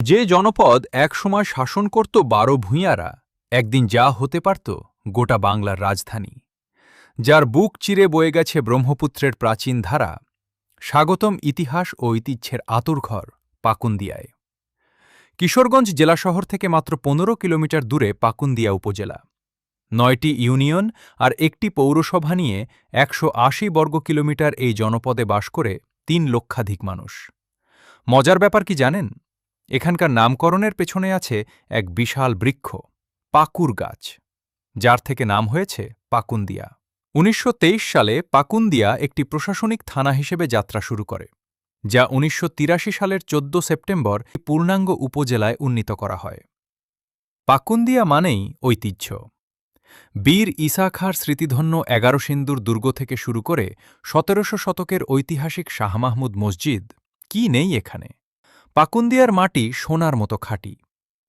যে জনপদ একসময় শাসন করত ১২ ভূঁইয়ারা, একদিন যা হতে পারত গোটা বাংলার রাজধানী, যার বুক চিরে বয়ে গেছে ব্রহ্মপুত্রের প্রাচীন ধারা, স্বাগতম ইতিহাস ও ঐতিহ্যের আঁতুড়ঘর পাকুন্দিয়ায়। কিশোরগঞ্জ জেলা শহর থেকে মাত্র ১৫ কিলোমিটার দূরে পাকুন্দিয়া উপজেলা। ৯টি ইউনিয়ন আর একটি পৌরসভা নিয়ে ১৮০ বর্গ কিলোমিটার এই জনপদে বাস করে ৩ লক্ষাধিক মানুষ। মজার ব্যাপার কি জানেন? এখানকার নামকরণের পেছনে আছে এক বিশাল বৃক্ষ, পাকুর গাছ, যার থেকে নাম হয়েছে পাকুন্দিয়া। ১৯২৩ সালে পাকুন্দিয়া একটি প্রশাসনিক থানা হিসেবে যাত্রা শুরু করে, যা ১৯৮৩ সালের ১৪ সেপ্টেম্বর পূর্ণাঙ্গ উপজেলায় উন্নীত করা হয়। পাকুন্দিয়া মানেই ঐতিহ্য। বীর ঈসা খাঁর স্মৃতিধন্য ১১ সিন্দুর দুর্গ থেকে শুরু করে ১৭০০ শতকের ঐতিহাসিক শাহ মাহমুদ মসজিদ, কি নেই এখানে। পাকুন্দিয়ার মাটি সোনার মতো খাঁটি।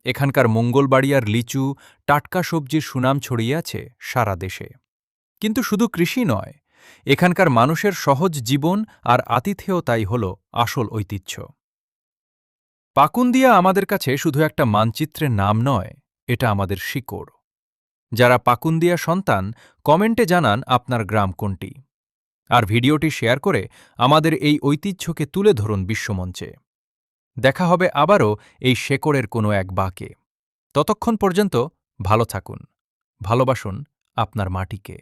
এখানকার মঙ্গলবাড়িয়ার লিচু, টাটকা সবজির সুনাম ছড়িয়ে আছে সারা দেশে। কিন্তু শুধু কৃষি নয়, এখানকার মানুষের সহজ জীবন আর আতিথেয়তাই হল আসল ঐতিহ্য। পাকুন্দিয়া আমাদের কাছে শুধু একটা মানচিত্রের নাম নয়, এটা আমাদের শিকড়। যারা পাকুন্দিয়া সন্তান, কমেন্টে জানান আপনার গ্রাম কোনটি, আর ভিডিওটি শেয়ার করে আমাদের এই ঐতিহ্যকে তুলে ধরুন বিশ্বমঞ্চে। দেখা হবে আবারও এই শেকড়ের কোনো এক বাঁকে। ততক্ষণ পর্যন্ত ভালো থাকুন, ভালোবাসুন আপনার মাটিকে।